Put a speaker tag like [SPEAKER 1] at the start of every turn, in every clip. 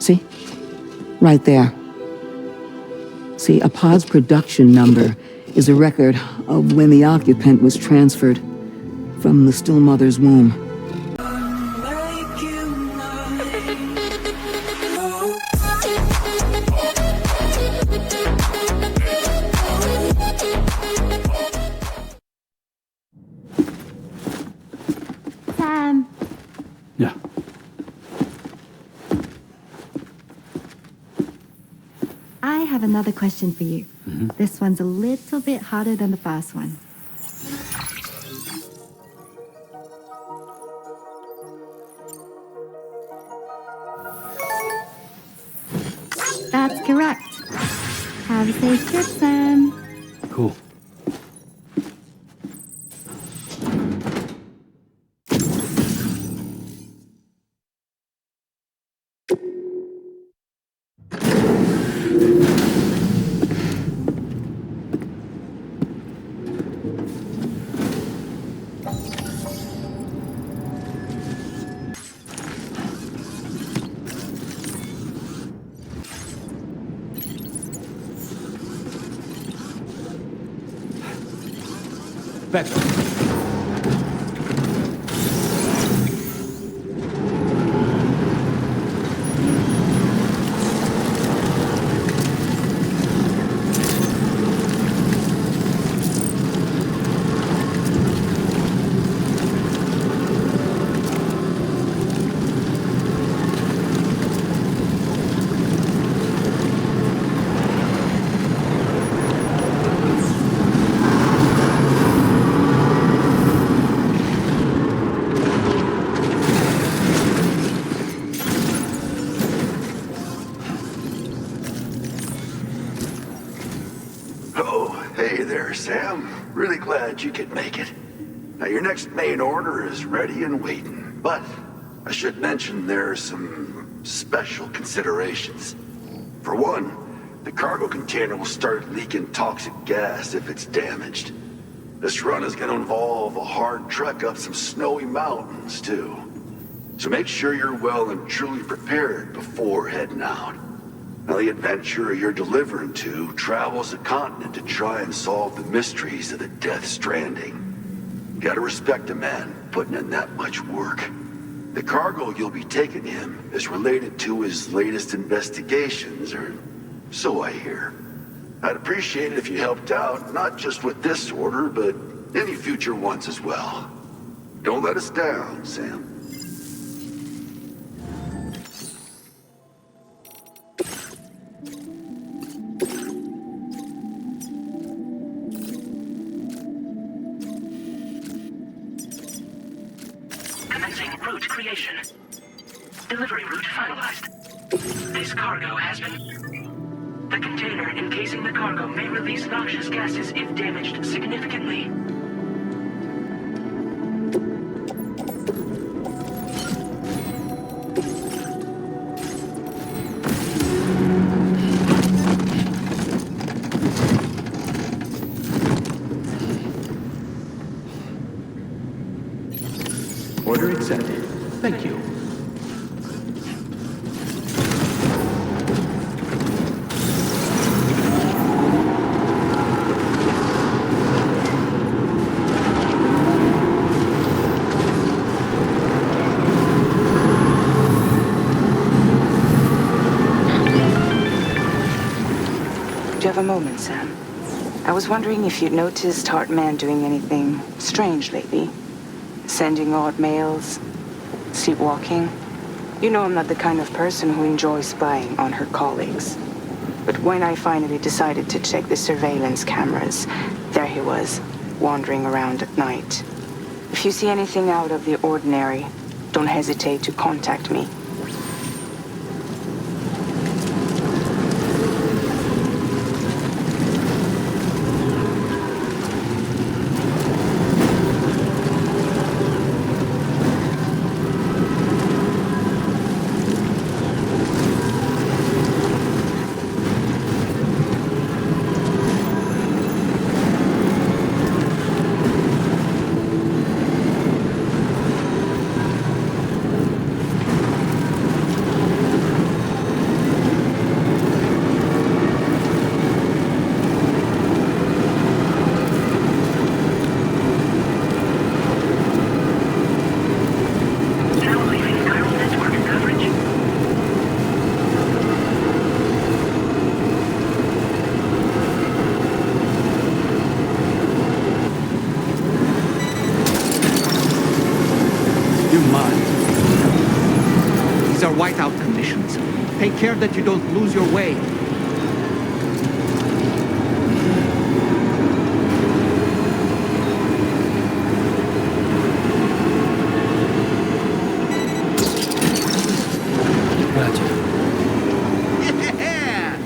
[SPEAKER 1] See? Right there. See, a pod's production number is a record of when the occupant was transferred from the still mother's womb.
[SPEAKER 2] Sam.
[SPEAKER 3] Yeah.
[SPEAKER 2] I have another question for you. This one's a little bit harder than the first one. That's correct. Have a safe trip, Sam.
[SPEAKER 3] Cool. Back.
[SPEAKER 4] Hey there, Sam. Really glad you could make it. Now, your next main order is ready and waiting, but I should mention there are some special considerations. For one, the cargo container will start leaking toxic gas if it's damaged. This run is going to involve a hard trek up some snowy mountains, too. So make sure you're well and truly prepared before heading out. Now, the adventurer you're delivering to travels the continent to try and solve the mysteries of the Death Stranding. Gotta respect a man putting in that much work. The cargo you'll be taking him is related to his latest investigations, or so I hear. I'd appreciate it if you helped out, not just with this order, but any future ones as well. Don't let us down, Sam.
[SPEAKER 5] Route creation. Delivery route finalized. This cargo has been... The container encasing the cargo may release noxious gases if damaged significantly.
[SPEAKER 3] Order accepted. Thank you.
[SPEAKER 6] Do you have a moment, Sam? I was wondering if you'd noticed Heartman doing anything strange lately. Sending odd mails, sleepwalking. You know I'm not the kind of person who enjoys spying on her colleagues. But when I finally decided to check the surveillance cameras, there he was, wandering around at night. If you see anything out of the ordinary, don't hesitate to contact me.
[SPEAKER 3] You're mine.
[SPEAKER 7] These are whiteout conditions. Take care that you don't lose your way.
[SPEAKER 3] Gotcha.
[SPEAKER 7] Yeah!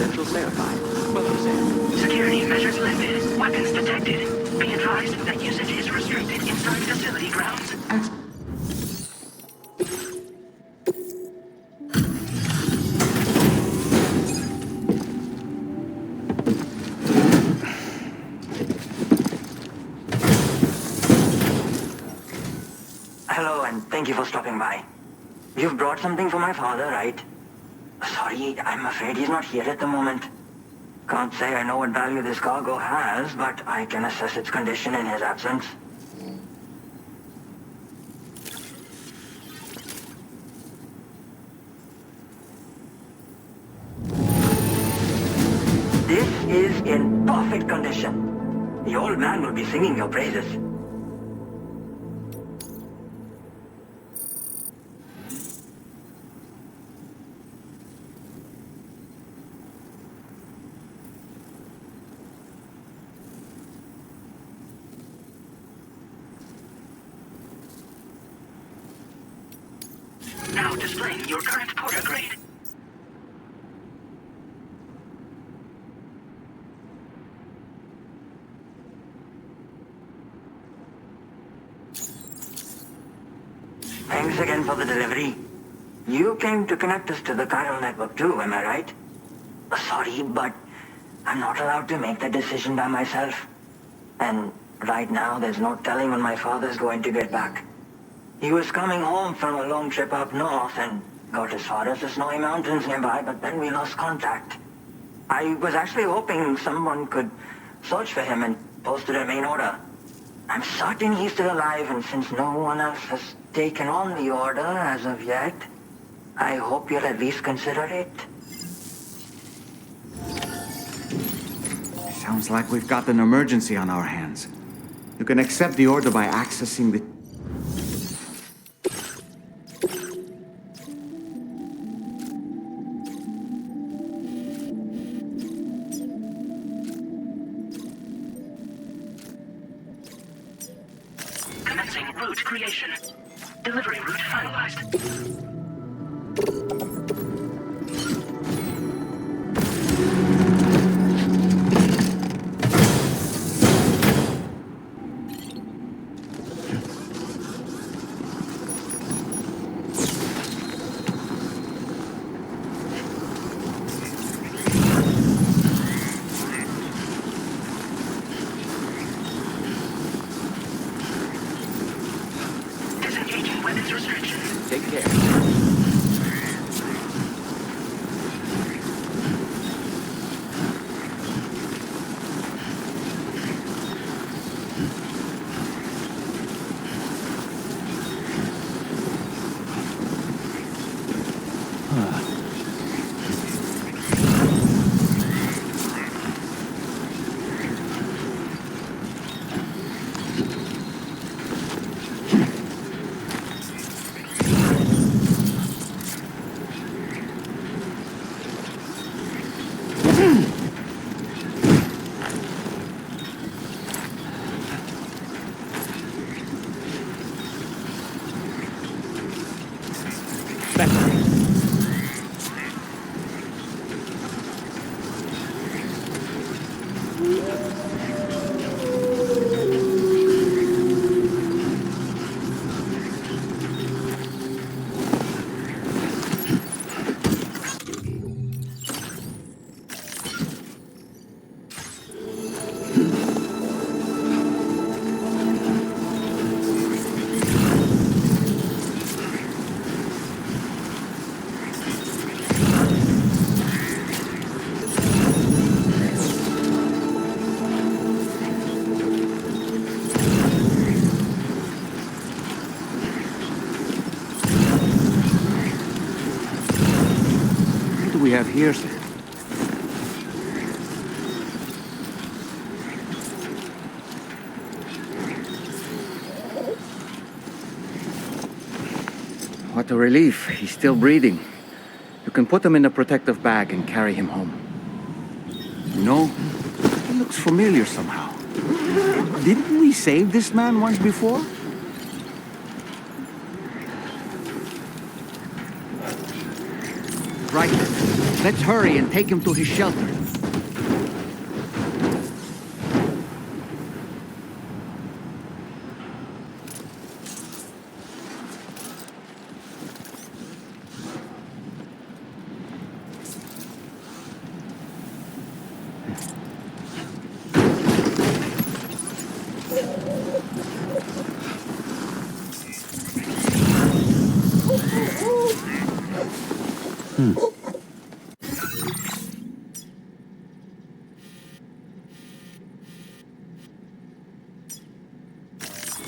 [SPEAKER 3] Credentials verified. Welcome, Sam.
[SPEAKER 5] Security measures lifted. Weapons detected. Be advised that usage is restricted inside facility grounds.
[SPEAKER 8] Hello, and thank you for stopping by. You've brought something for my father, right? Sorry, I'm afraid he's not here at the moment. Can't say I know what value this cargo has, but I can assess its condition in his absence. This is in perfect condition. The old man will be singing your praises.
[SPEAKER 5] Now displaying your current porter grade.
[SPEAKER 8] Thanks again for the delivery. You came to connect us to the Chiral Network too, am I right? Sorry, but I'm not allowed to make that decision by myself. And right now, there's no telling when my father's going to get back. He was coming home from a long trip up north and got as far as the snowy mountains nearby, but then we lost contact. I was actually hoping someone could search for him and post it in main order. I'm certain he's still alive, and since no one else has taken on the order as of yet, I hope you'll at least consider it.
[SPEAKER 7] Sounds like we've got an emergency on our hands. You can accept the order by accessing the...
[SPEAKER 5] Commencing route creation. Delivery route finalized. Disengaging weapons restrictions.
[SPEAKER 3] Take care.
[SPEAKER 7] What do we have here, sir? What a relief. He's still breathing. You can put him in a protective bag and carry him home. No, he looks familiar somehow. Didn't we save this man once before? Right. Let's hurry and take him to his shelter.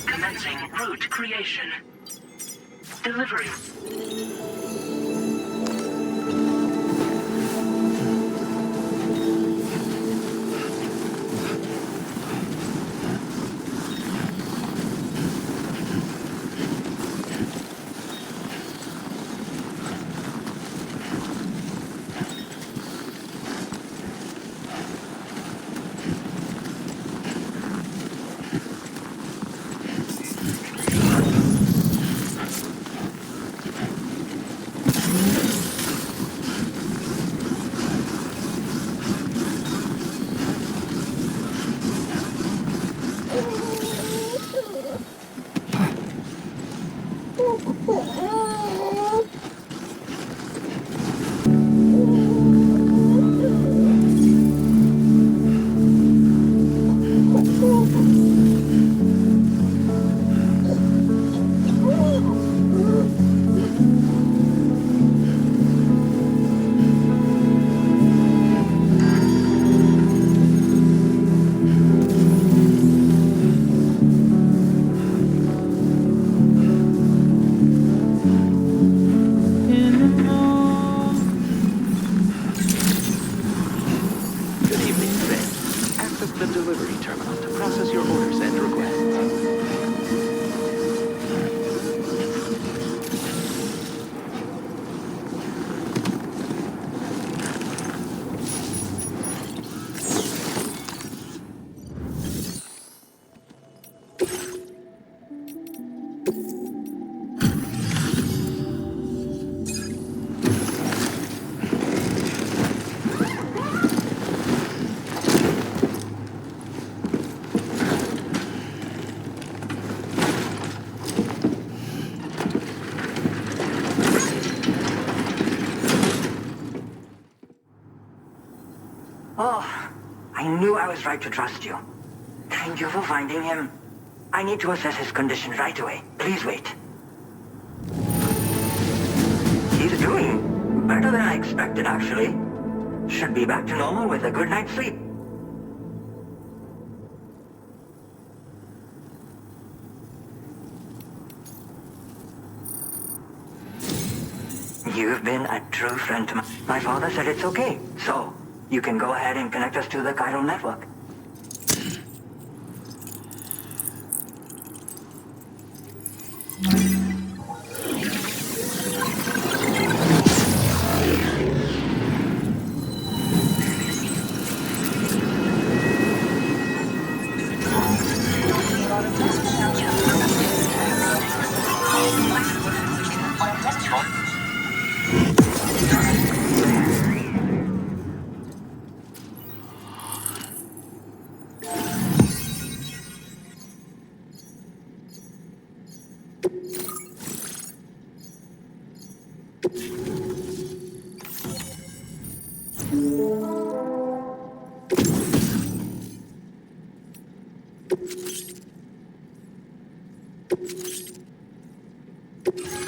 [SPEAKER 5] Commencing route creation. Delivery.
[SPEAKER 8] Oh, I knew I was right to trust you. Thank you for finding him. I need to assess his condition right away. Please wait. He's doing better than I expected, actually. Should be back to normal with a good night's sleep. You've been a true friend to my father said it's okay, so you can go ahead and connect us to the Chiral Network.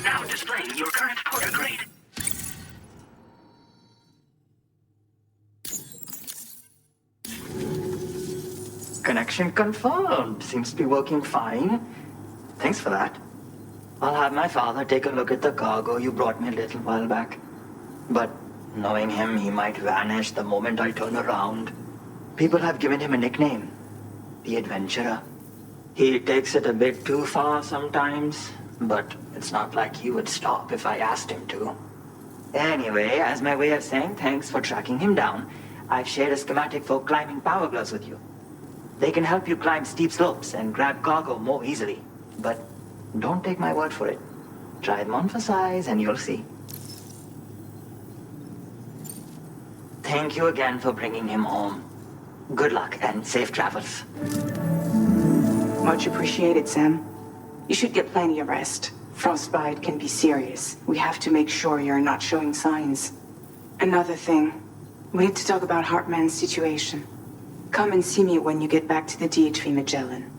[SPEAKER 5] Now displaying your current porter grade.
[SPEAKER 8] Connection confirmed. Seems to be working fine. Thanks for that. I'll have my father take a look at the cargo you brought me a little while back. But knowing him, he might vanish the moment I turn around. People have given him a nickname, the Adventurer. He takes it a bit too far sometimes, but it's not like he would stop if I asked him to. Anyway, as my way of saying thanks for tracking him down, I've shared a schematic for climbing power gloves with you. They can help you climb steep slopes and grab cargo more easily. But don't take my word for it. Try them on for size and you'll see. thank you again for bringing him home. Good luck and safe travels.
[SPEAKER 6] Much appreciated, Sam. You should get plenty of rest. Frostbite can be serious. We have to make sure you're not showing signs. Another thing, we need to talk about Heartman's situation. Come and see me when you get back to the DHV Magellan.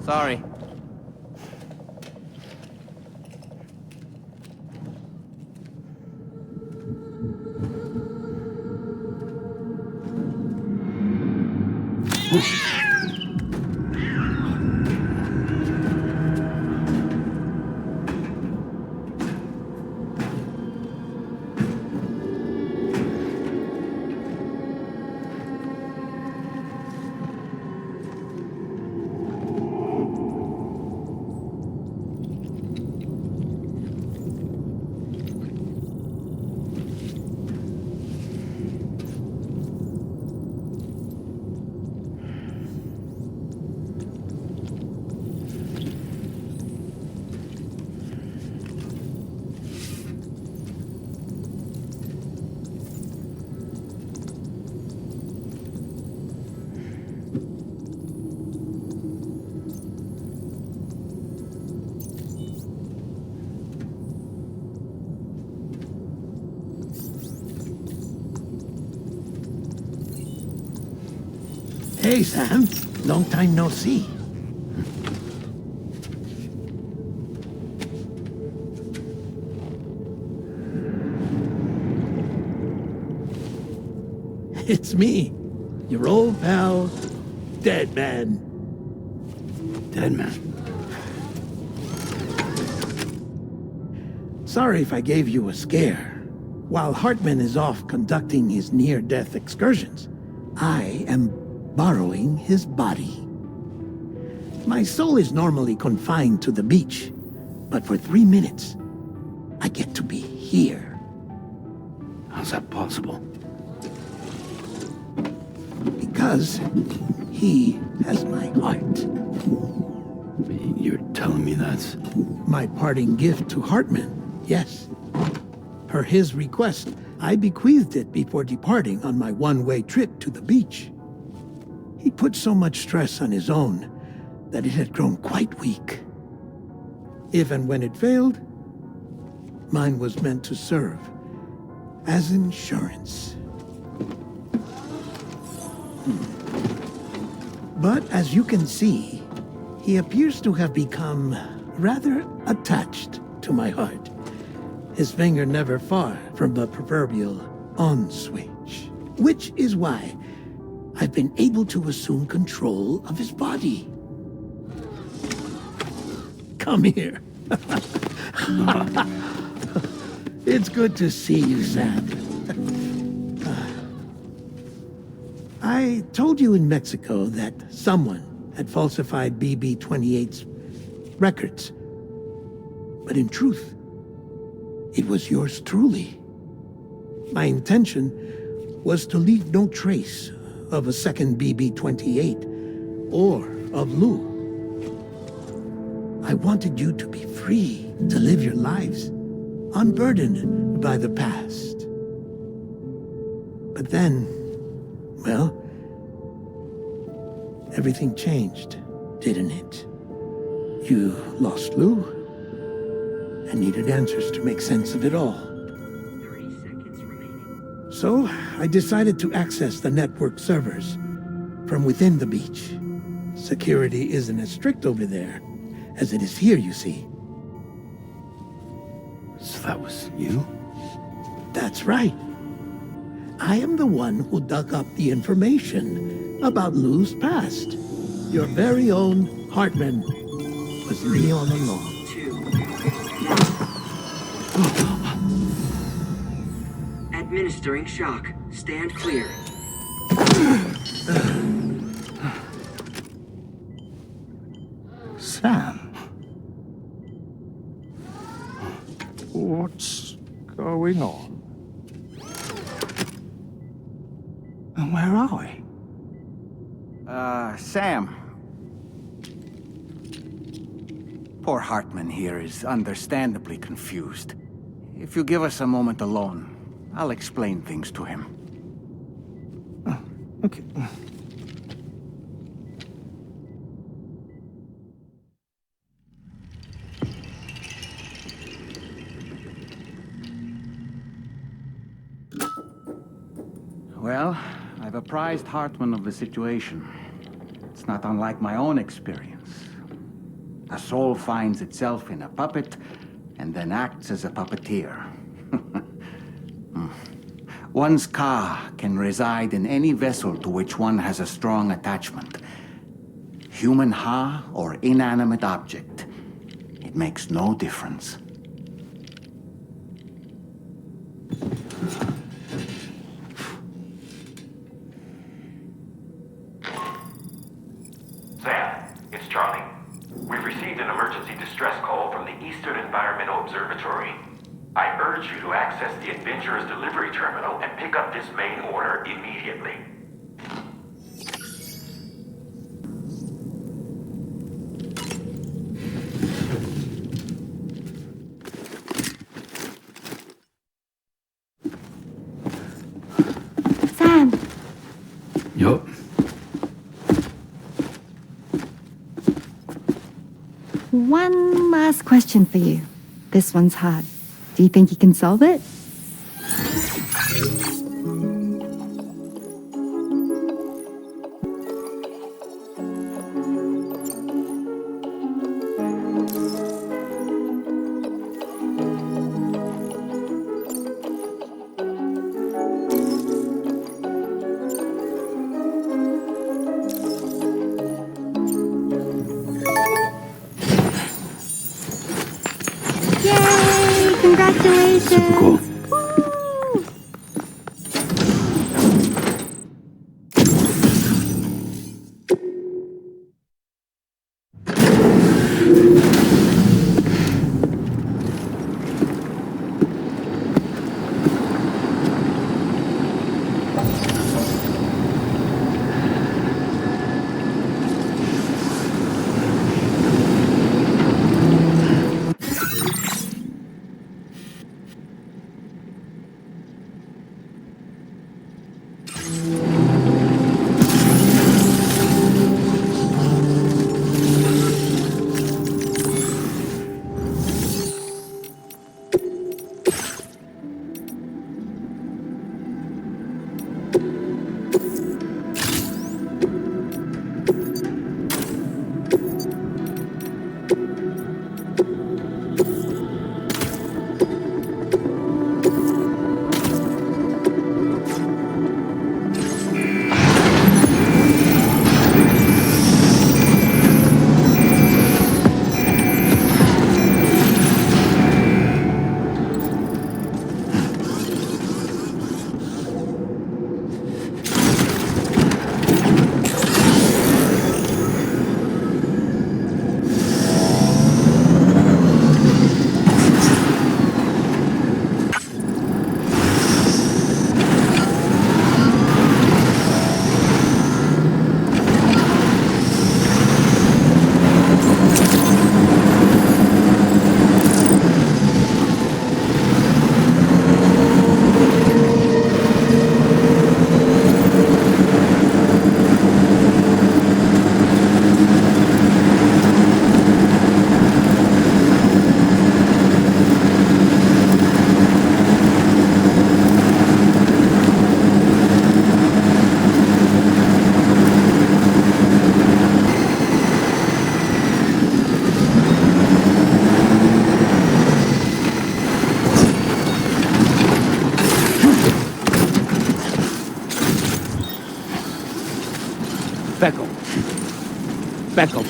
[SPEAKER 7] Sorry.
[SPEAKER 9] Hey, Sam. Long time no see. It's me, your old pal, Deadman.
[SPEAKER 10] Deadman?
[SPEAKER 9] Sorry if I gave you a scare. While Heartman is off conducting his near-death excursions, I am borrowing his body. My soul is normally confined to the beach, but for 3 minutes, I get to be here.
[SPEAKER 10] How's that possible?
[SPEAKER 9] Because he has my heart.
[SPEAKER 10] You're telling me that's...
[SPEAKER 9] My parting gift to Heartman, yes. Per his request, I bequeathed it before departing on my one-way trip to the beach. He put so much stress on his own that it had grown quite weak. If and when it failed, mine was meant to serve as insurance. But as you can see, he appears to have become rather attached to my heart. His finger never far from the proverbial on switch. Which is why I've been able to assume control of his body. Come here. It's good to see you, Sam. I told you in Mexico that someone had falsified BB-28's records. But in truth, it was yours truly. My intention was to leave no trace of a second BB-28 or of Lou. I wanted you to be free to live your lives, unburdened by the past. But then, well, everything changed, didn't it? You lost Lou, and needed answers to make sense of it all.
[SPEAKER 8] 30 seconds remaining.
[SPEAKER 9] So, I decided to access the network servers from within the beach. Security isn't as strict over there as it is here, you see.
[SPEAKER 10] So that was you?
[SPEAKER 9] That's right. I am the one who dug up the information about Lou's past. Your very own Heartman was me all along.
[SPEAKER 8] Administering shock. Stand clear.
[SPEAKER 10] Sam? What's going on? And where are we?
[SPEAKER 7] Sam. Poor Heartman here is understandably confused. If you give us a moment alone, I'll explain things to him.
[SPEAKER 10] Okay.
[SPEAKER 7] Well, I've apprised Heartman of the situation. It's not unlike my own experience. A soul finds itself in a puppet and then acts as a puppeteer. One's ka can reside in any vessel to which one has a strong attachment. Human ha or inanimate object. It makes no difference.
[SPEAKER 11] Sam, it's Charlie. We've received an emergency distress call from the Eastern Environmental Observatory. I urge you to access the Adventurer's delivery terminal and pick up this main order immediately.
[SPEAKER 2] Sam,
[SPEAKER 10] Yup.
[SPEAKER 2] one last question for you. This one's hard. Do you think you can solve it? Yay! Congratulations!
[SPEAKER 10] Super cool.
[SPEAKER 2] Woo!
[SPEAKER 10] Back up. Back up.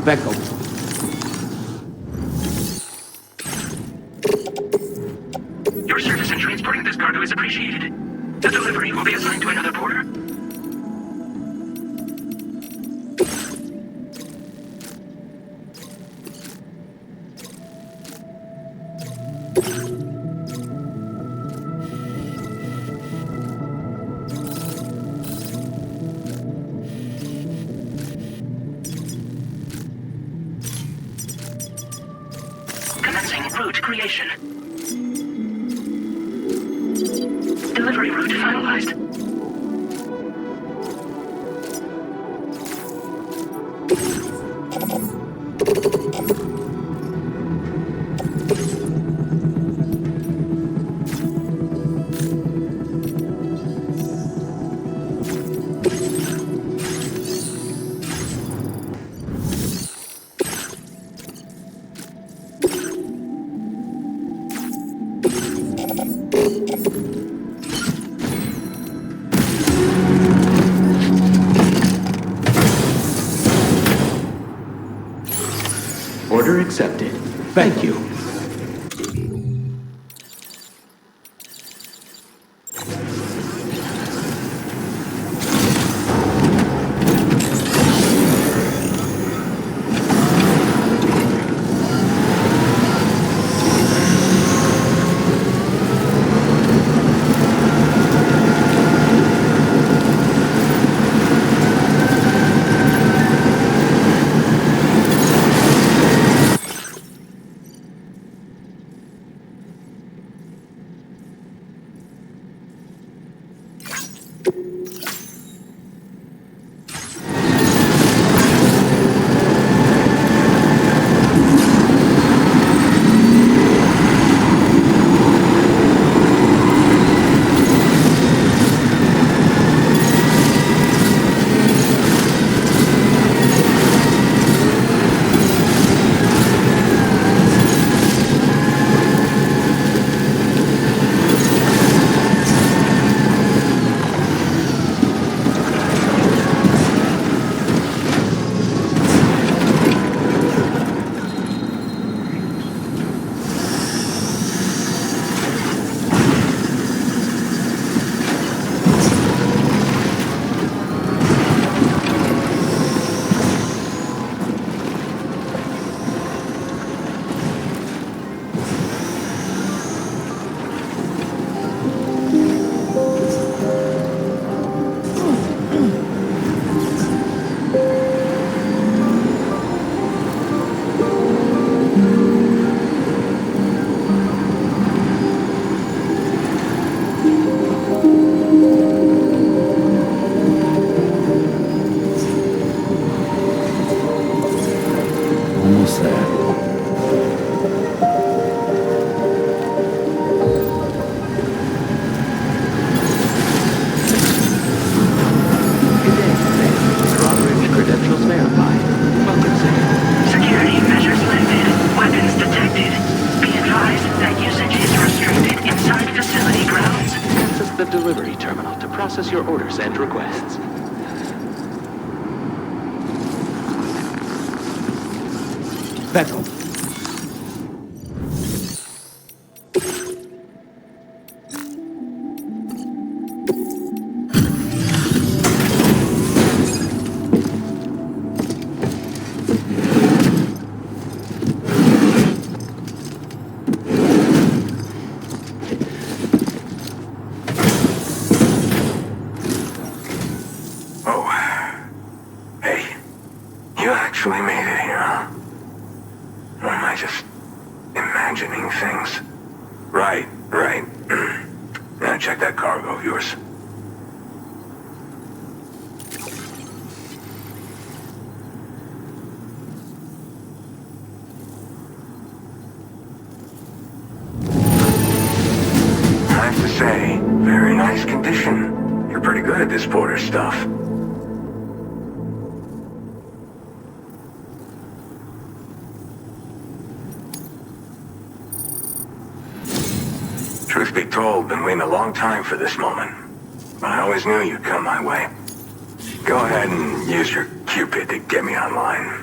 [SPEAKER 10] Back up.
[SPEAKER 5] Your service in transporting this cargo is appreciated. The delivery will be assigned to another porter. Delivering route creation. Delivery route finalized.
[SPEAKER 3] Order accepted. Thank you. Process your orders and requests.
[SPEAKER 10] Backup.
[SPEAKER 12] Truth be told, been waiting a long time for this moment. But I always knew you'd come my way. Go ahead and use your Cupid to get me online.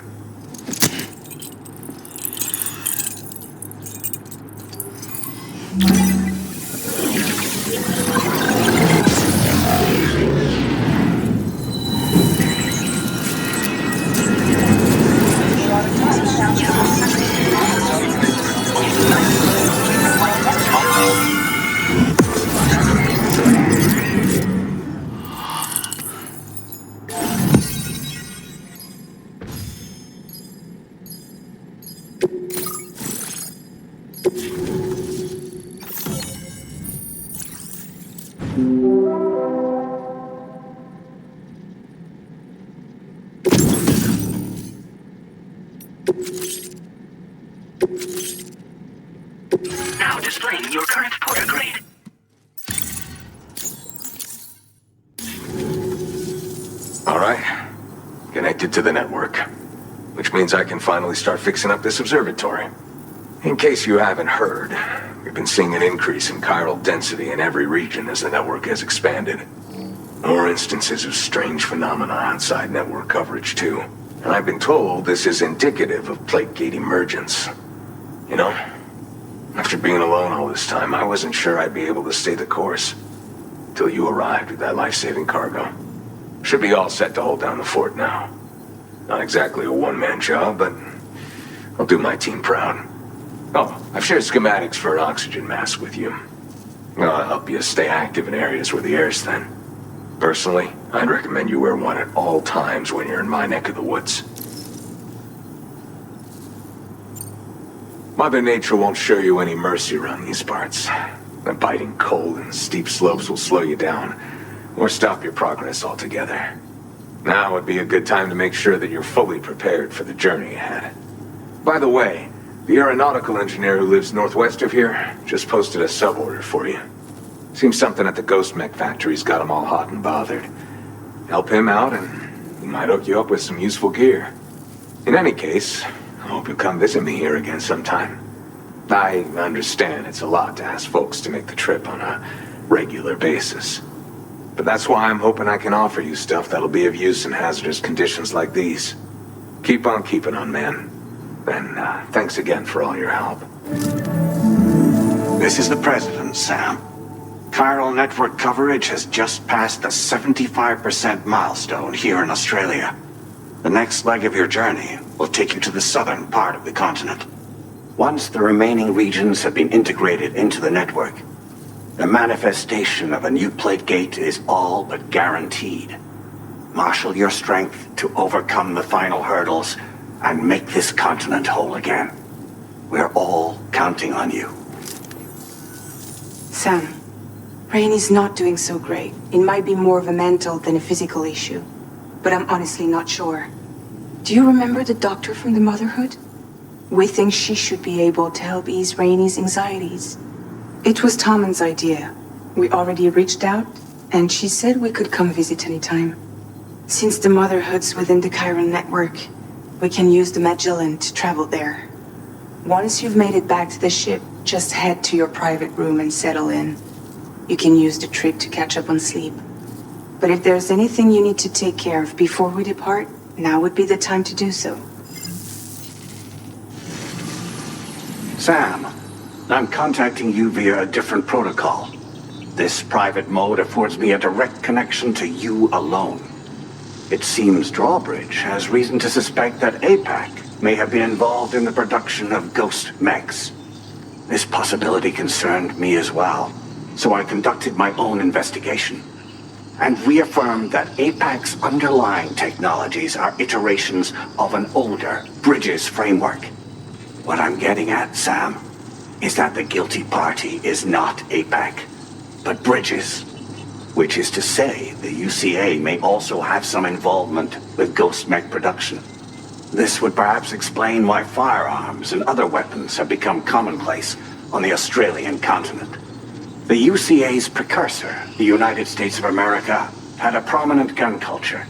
[SPEAKER 5] Now displaying your current porter grade.
[SPEAKER 12] All right. Connected to the network. Which means I can finally start fixing up this observatory. In case you haven't heard, we've been seeing an increase in chiral density in every region as the network has expanded. More instances of strange phenomena outside network coverage, too. And I've been told this is indicative of plate gate emergence. You know, after being alone all this time, I wasn't sure I'd be able to stay the course. Till you arrived with that life-saving cargo. Should be all set to hold down the fort now. Not exactly a one-man job, but I'll do my team proud. Oh, I've shared schematics for an oxygen mask with you. I'll help you stay active in areas where the air's thin. Personally, I'd recommend you wear one at all times when you're in my neck of the woods. Mother Nature won't show you any mercy around these parts. The biting cold and steep slopes will slow you down, or stop your progress altogether. Now would be a good time to make sure that you're fully prepared for the journey ahead. By the way, the aeronautical engineer who lives northwest of here just posted a sub-order for you. Seems something at the Ghost Mech factory's got him all hot and bothered. Help him out and he might hook you up with some useful gear. In any case, I hope you'll come visit me here again sometime. I understand it's a lot to ask folks to make the trip on a regular basis. But that's why I'm hoping I can offer you stuff that'll be of use in hazardous conditions like these. Keep on keeping on, man. And thanks again for all your help.
[SPEAKER 13] This is the President, Sam. Chiral Network coverage has just passed the 75% milestone here in Australia. The next leg of your journey will take you to the southern part of the continent. Once the remaining regions have been integrated into the network, the manifestation of a new plate gate is all but guaranteed. Marshal your strength to overcome the final hurdles and make this continent whole again. We're all counting on you.
[SPEAKER 6] Sam, Rainey's not doing so great. It might be more of a mental than a physical issue, but I'm honestly not sure. Do you remember the doctor from the Motherhood? We think she should be able to help ease Rainey's anxieties. It was Tommen's idea. We already reached out, and she said we could come visit anytime. Since the Motherhood's within the Chiral Network, we can use the Magellan to travel there. Once you've made it back to the ship, just head to your private room and settle in. You can use the trip to catch up on sleep. But if there's anything you need to take care of before we depart, now would be the time to do so.
[SPEAKER 13] Sam, I'm contacting you via a different protocol. This private mode affords me a direct connection to you alone. It seems Drawbridge has reason to suspect that APAC may have been involved in the production of ghost mechs. This possibility concerned me as well, so I conducted my own investigation and reaffirmed that APAC's underlying technologies are iterations of an older Bridges framework. What I'm getting at, Sam, is that the guilty party is not APAC, but Bridges. Which is to say, the UCA may also have some involvement with ghost mech production. This would perhaps explain why firearms and other weapons have become commonplace on the Australian continent. The UCA's precursor, the United States of America, had a prominent gun culture.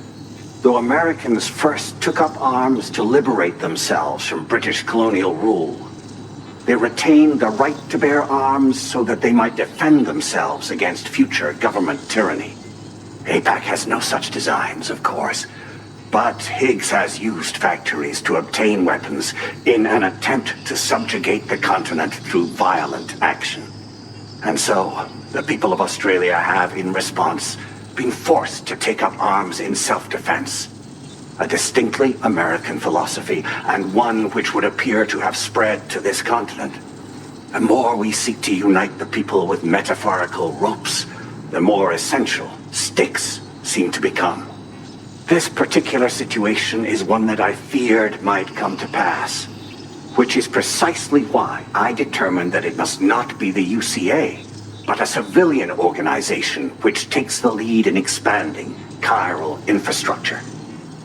[SPEAKER 13] Though Americans first took up arms to liberate themselves from British colonial rule, they retained the right to bear arms so that they might defend themselves against future government tyranny. APAC has no such designs, of course, but Higgs has used factories to obtain weapons in an attempt to subjugate the continent through violent action. And so, the people of Australia have, in response, been forced to take up arms in self-defense. A distinctly American philosophy, and one which would appear to have spread to this continent. The more we seek to unite the people with metaphorical ropes, the more essential sticks seem to become. This particular situation is one that I feared might come to pass, which is precisely why I determined that it must not be the UCA, but a civilian organization which takes the lead in expanding chiral infrastructure.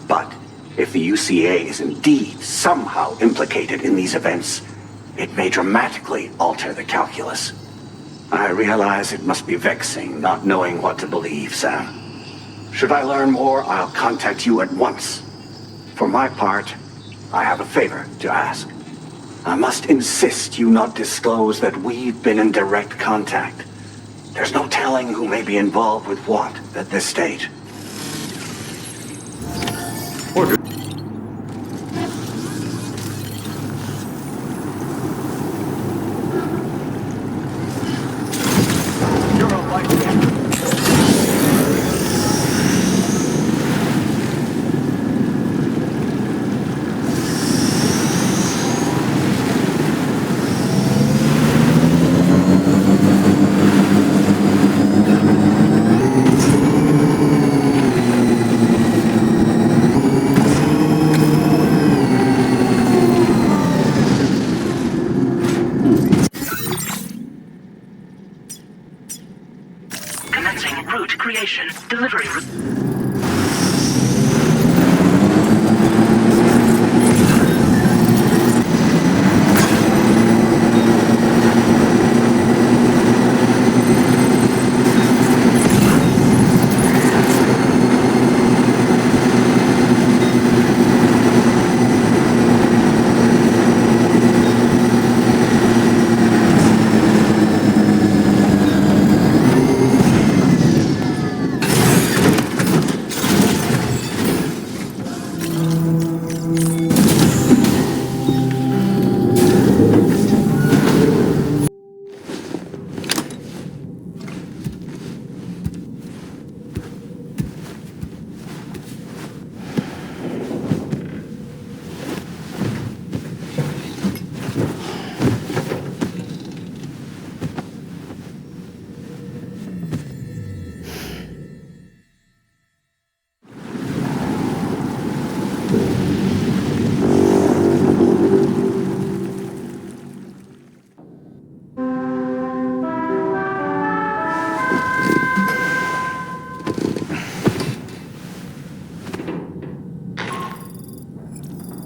[SPEAKER 13] But If the UCA is indeed somehow implicated in these events, it may dramatically alter the calculus. I realize it must be vexing not knowing what to believe, Sam. Should I learn more, I'll contact you at once. For my part, I have a favor to ask. I must insist you not disclose that we've been in direct contact. There's no telling who may be involved with what at this stage.
[SPEAKER 7] Order.
[SPEAKER 5] Commencing route creation. Delivery route.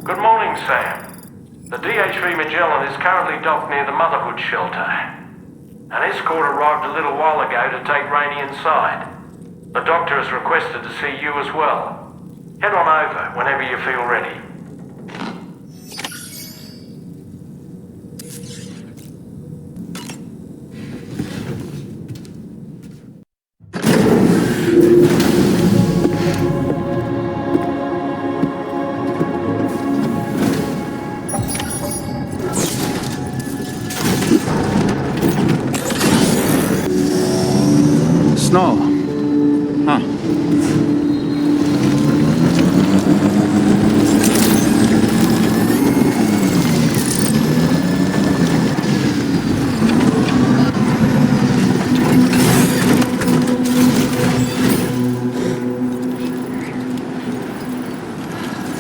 [SPEAKER 11] Good morning, Sam. The DHV Magellan is currently docked near the Motherhood shelter. An escort arrived a little while ago to take Rainey inside. The doctor has requested to see you as well. Head on over whenever you feel ready.
[SPEAKER 7] Snow. Huh.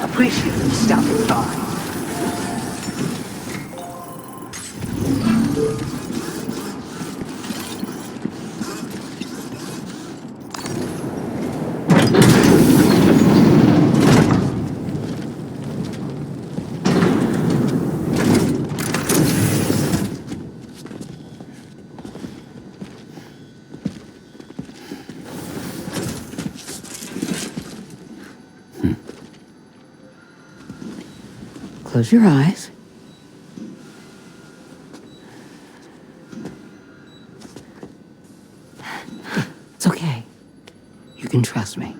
[SPEAKER 8] Appreciate you stopping by.
[SPEAKER 1] Close your eyes. It's okay. You can trust me.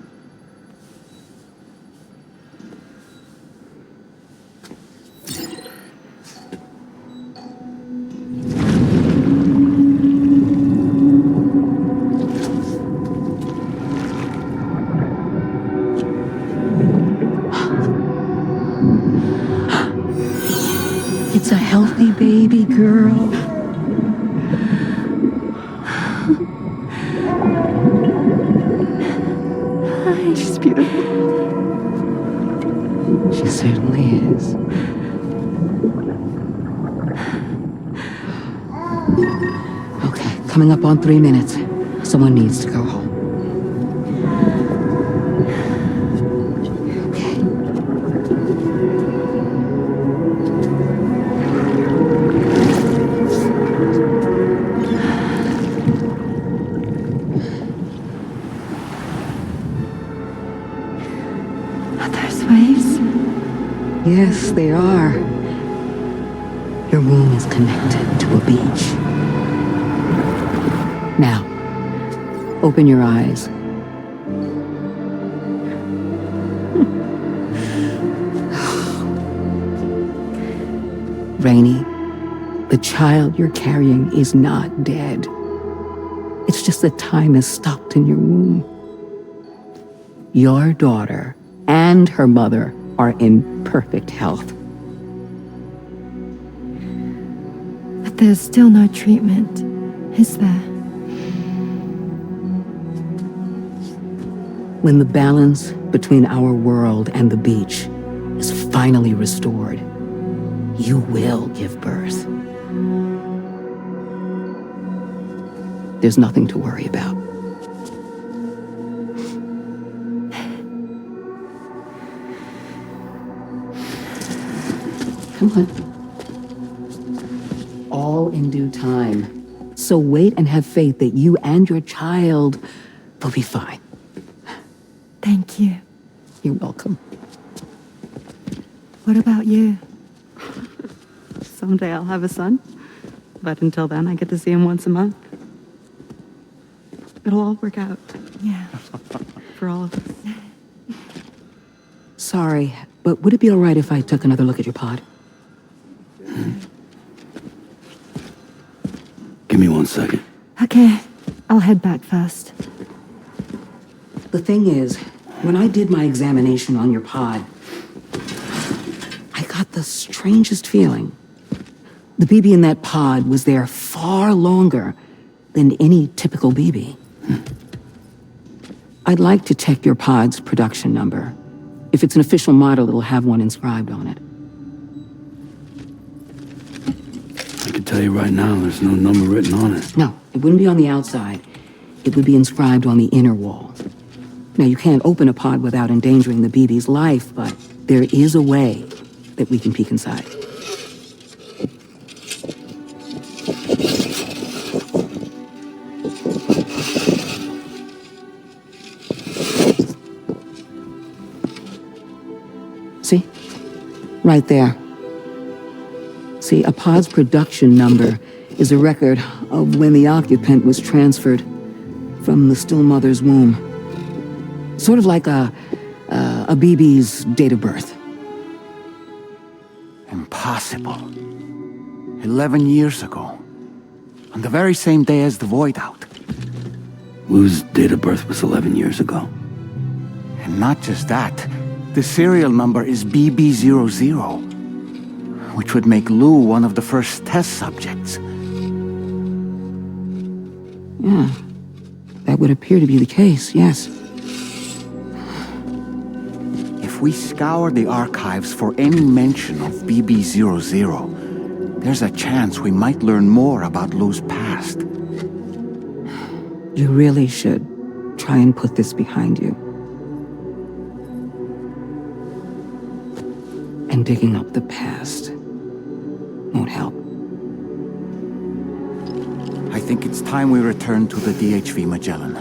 [SPEAKER 1] It's a healthy baby girl. She's beautiful. She certainly is. Okay, coming up on 3 minutes. Someone needs to go home. Okay. Yes, they are. Your womb is connected to a beach. Now, open your eyes. Rainey, the child you're carrying is not dead. It's just that time has stopped in your womb. Your daughter and her mother are in perfect health.
[SPEAKER 2] But there's still no treatment, is there?
[SPEAKER 1] When the balance between our world and the beach is finally restored, you will give birth. There's nothing to worry about. Come on. All in due time. So wait and have faith that you and your child will be fine.
[SPEAKER 2] Thank you.
[SPEAKER 1] You're welcome.
[SPEAKER 2] What about you?
[SPEAKER 14] Someday I'll have a son, but until then I get to see him once a month. It'll all work out.
[SPEAKER 2] Yeah.
[SPEAKER 14] For all of us.
[SPEAKER 1] Sorry, but would it be all right if I took another look at your pod?
[SPEAKER 15] Give me 1 second.
[SPEAKER 2] Okay, I'll head back first.
[SPEAKER 1] The thing is, when I did my examination on your pod, I got the strangest feeling. The BB in that pod was there far longer than any typical BB. I'd like to check your pod's production number. If it's an official model, it'll have one inscribed on it.
[SPEAKER 15] I can tell you right now, there's no number written on it.
[SPEAKER 1] No, it wouldn't be on the outside. It would be inscribed on the inner wall. Now, you can't open a pod without endangering the BB's life, but there is a way that we can peek inside. See? Right there. See, a pod's production number is a record of when the occupant was transferred from the still mother's womb. Sort of like a BB's date of birth.
[SPEAKER 7] Impossible. 11 years ago. On the very same day as the void out.
[SPEAKER 15] Lou's date of birth was 11 years ago.
[SPEAKER 7] And not just that. The serial number is BB00, which would make Lou one of the first test subjects.
[SPEAKER 1] Yeah, that would appear to be the case, yes.
[SPEAKER 7] If we scour the archives for any mention of BB00, there's a chance we might learn more about Lou's past.
[SPEAKER 1] You really should try and put this behind you. And digging up the past won't help.
[SPEAKER 7] I think it's time we return to the DHV Magellan.